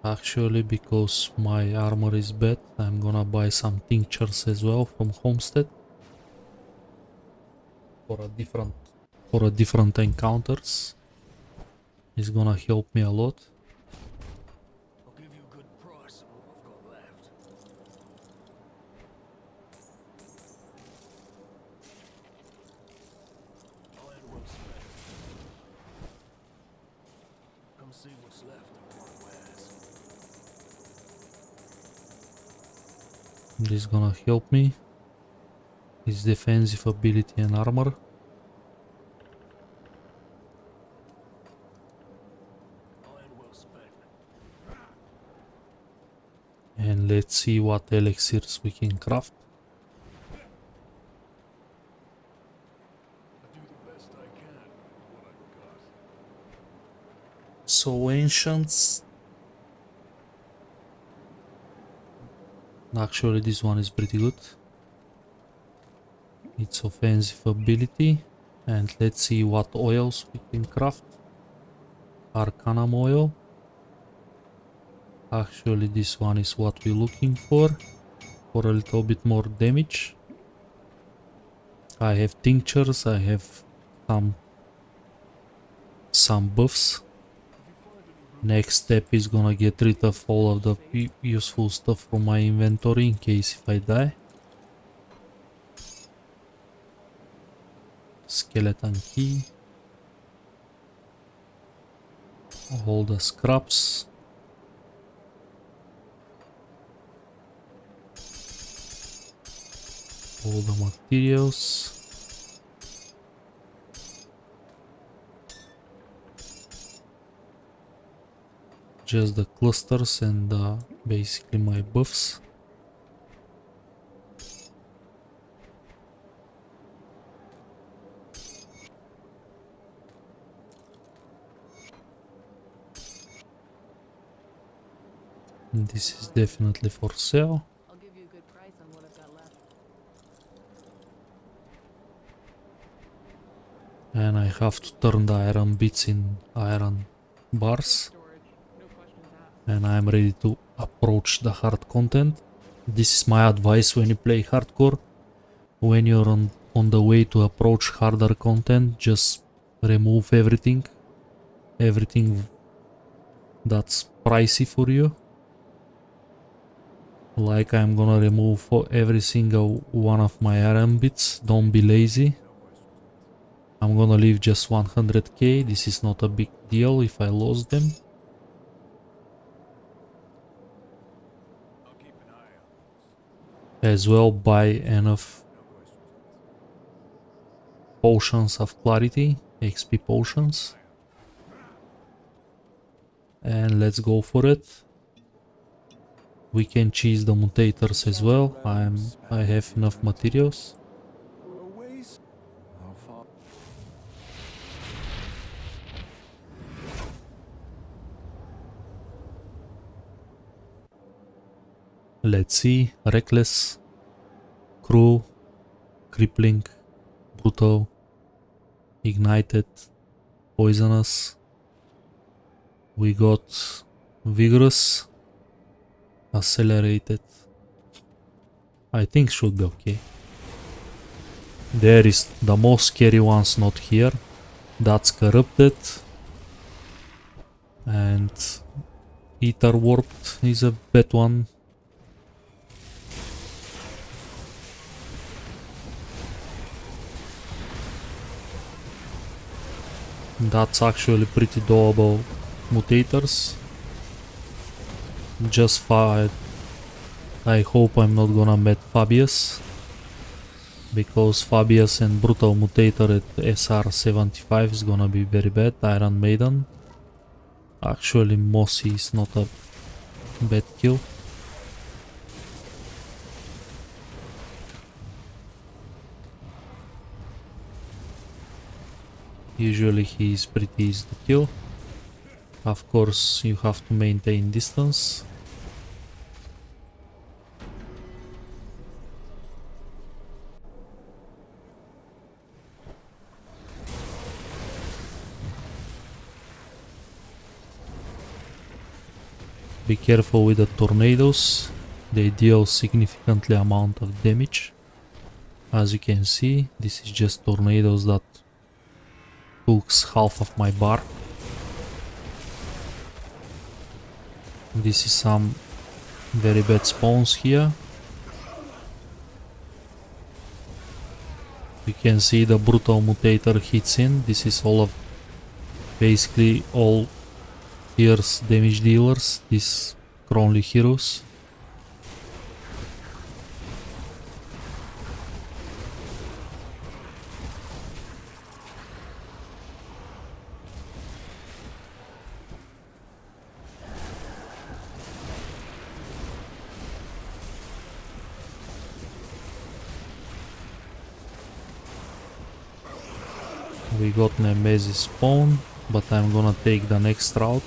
Actually, because my armor is bad, I'm gonna buy some tinctures as well from Homestead for a different encounters. It's gonna help me a lot. I'll give you a good price on what I've got left. Iron well spent. Come see what's left of my wares. This is gonna help me. His defensive ability and armor. Iron well spent. And let's see what elixirs we can craft. I do the best I can with what I've got. So ancients. Actually, this one is pretty good. It's offensive ability. And let's see what oils we can craft. Arcanum oil. Actually, this one is what we're looking for a little bit more damage. I have tinctures, I have some buffs. Next step is gonna get rid of all of the useful stuff from my inventory in case if I die. Skeleton key. All the scraps. All the materials. Just the clusters and basically my buffs. And this is definitely for sale. I'll give you a good price on what I've got left. And I have to turn the iron bits in iron bars. And I'm ready to approach the hard content. This is my advice when you play hardcore. When you're on the way to approach harder content, just remove everything that's pricey for you. Like I'm gonna remove for every single one of my iron bits. Don't be lazy. I'm gonna leave just 100k. This is not a big deal if I lost them. I'll keep an eye on this. As well, buy enough No questions. potions of clarity, XP potions. And let's go for it. We can cheese the mutators as well. I have enough materials. A waste. How far? Let's see. Reckless, crew, crippling, brutal, ignited, poisonous. We got vigorous, accelerated. I think should be okay. There is the most scary ones not here. That's corrupted. And ether warped is a bad one. That's actually pretty doable mutators. Just fired. I hope I'm not gonna meet Fabius, because Fabius and Brutal Mutator at SR75 is gonna be very bad. Iron Maiden. Actually, Mossy is not a bad kill. Usually he is pretty easy to kill. Of course, you have to maintain distance. Be careful with the tornadoes. They deal significantly amount of damage. As you can see, this is just tornadoes that cooks half of my bar. This is some very bad spawns here. You can see the Brutal Mutator hits in. This is all of basically all here's damage dealers, these Cronley heroes. We got Nemesis spawn, but I'm gonna take the next route.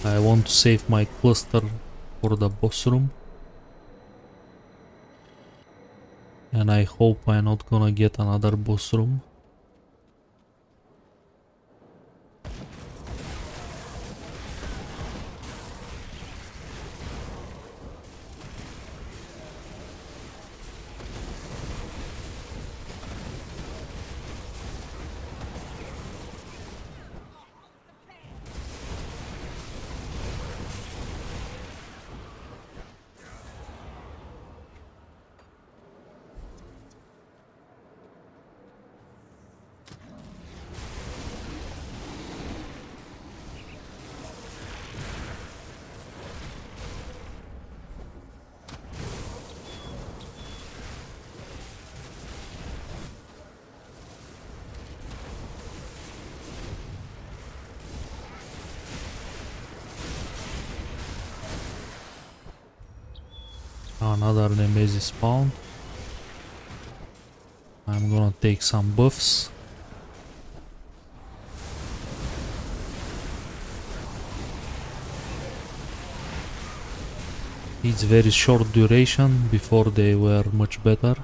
I want to save my cluster for the boss room. And I hope I'm not gonna get another boss room. Another Nemesis spawn. I'm gonna take some buffs. It's very short duration, before they were much better.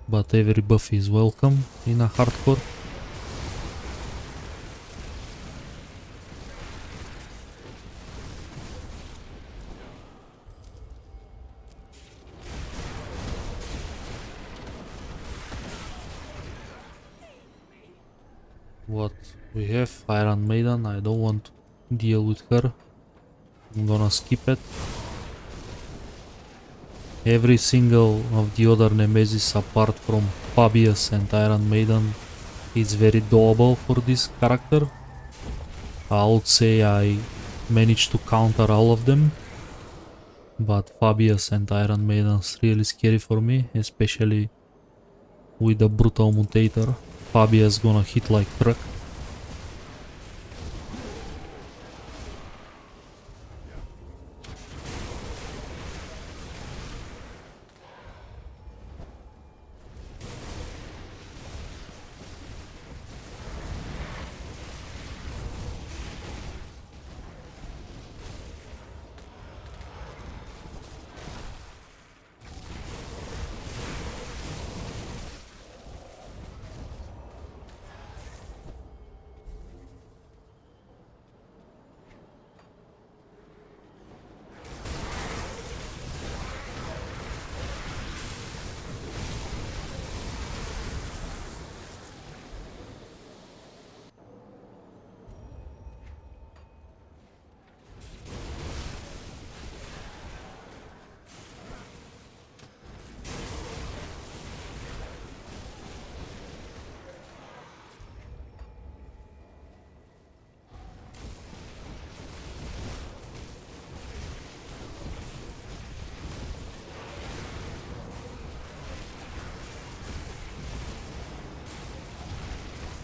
But every buff is welcome in a hardcore. What? We have Iron Maiden. I don't want to deal with her. I'm gonna skip it. Every single of the other Nemesis apart from Fabius and Iron Maiden is very doable for this character. I would say I managed to counter all of them. But Fabius and Iron Maiden is really scary for me, especially with the Brutal Mutator. Fabius gonna hit like truck.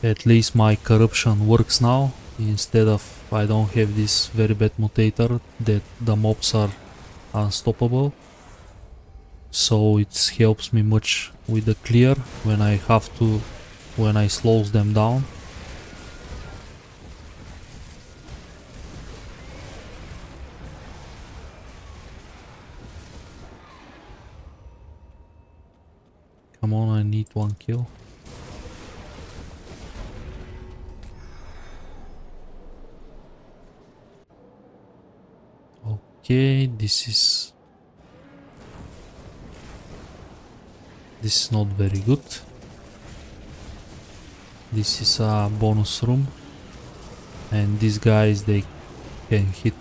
At least my corruption works now. Instead of I don't have this very bad mutator that the mobs are unstoppable. So it helps me much with the clear when I have to, when I slows them down. Come on, I need one kill. Okay, this is not very good. This is a bonus room, and these guys, they can hit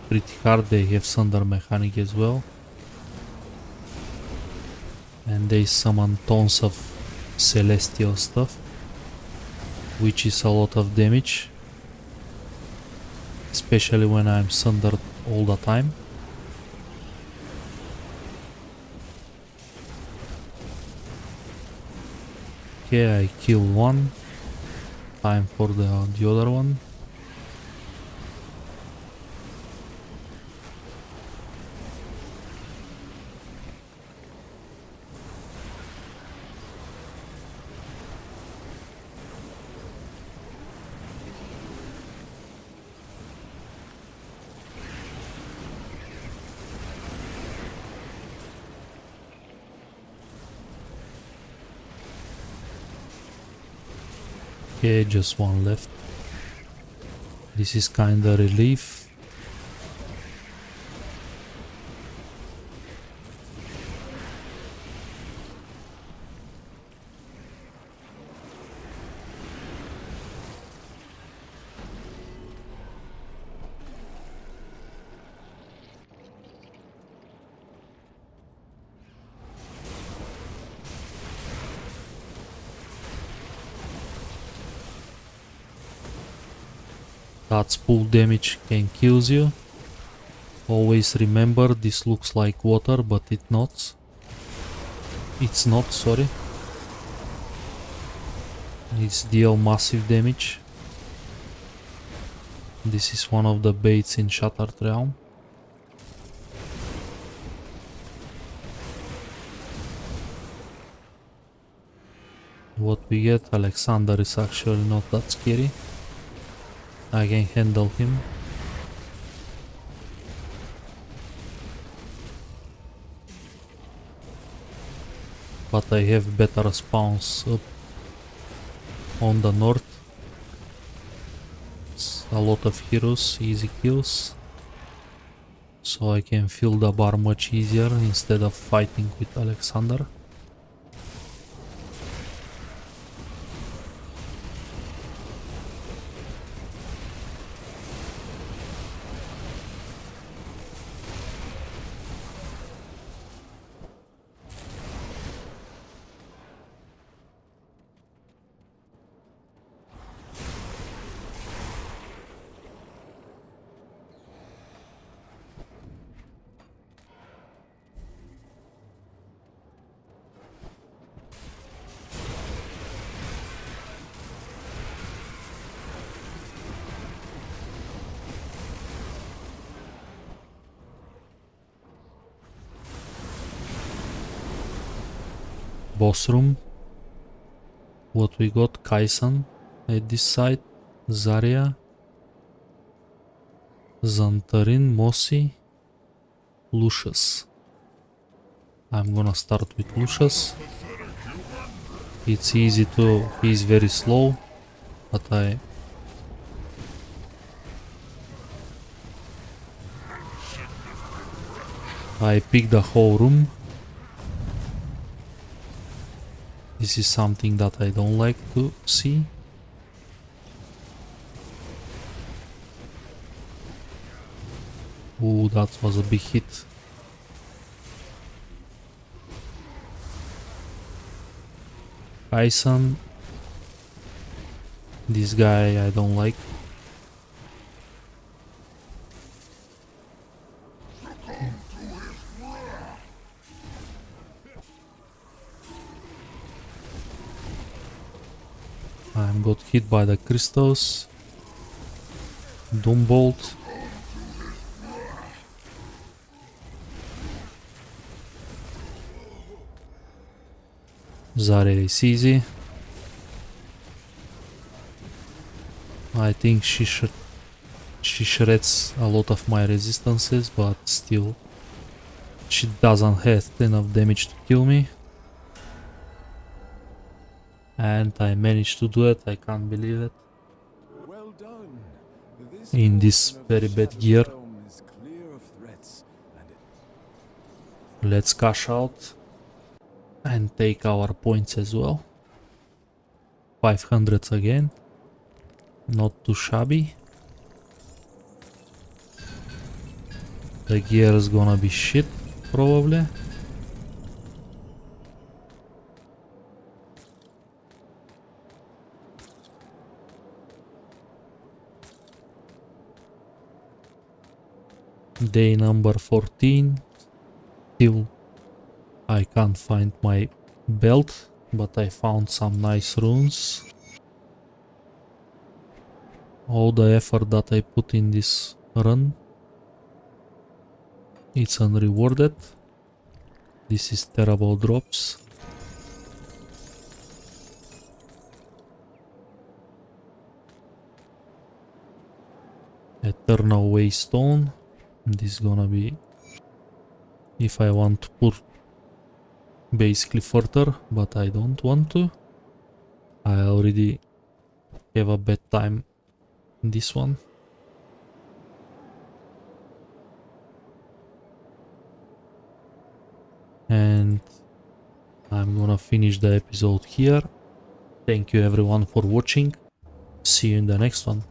pretty hard. They have thunder mechanic as well, and they summon tons of celestial stuff, which is a lot of damage, especially when I'm thundered all the time. Okay, I killed one. Time for the other one. Okay, just one left. This is kinda relief. That's full damage can kill you. Always remember, this looks like water, but it's not. It's not, sorry. It's deal massive damage. This is one of the baits in Shattered Realm. What we get, Alexander is actually not that scary. I can handle him. But I have better spawns up on the north. It's a lot of heroes, easy kills. So I can fill the bar much easier instead of fighting with Alexander. boss room. What we got? Kaisan at this side. Zarya. Zantarin, Mossy. Lucius. I'm gonna start with Lucius. It's easy to... he's very slow, but I picked the whole room. This is something that I don't like to see. Ooh, that was a big hit. Kaisan. This guy I don't like. I got hit by the crystals. Doombolt. Zarya is easy. I think she shreds a lot of my resistances, but still she doesn't have enough damage to kill me. And I managed to do it, I can't believe it. Well done. In this very bad gear. Is clear of threats, and Let's cash out and take our points as well. 500 again. Not too shabby. The gear is gonna be shit, probably. Day number 14. Still I can't find my belt, but I found some nice runes. All the effort that I put in this run, it's unrewarded. This is terrible drops. Eternal Waystone. This is gonna be if I want to put basically further, but I don't want to. I already have a bad time in this one. And I'm gonna finish the episode here. Thank you everyone for watching. See you in the next one.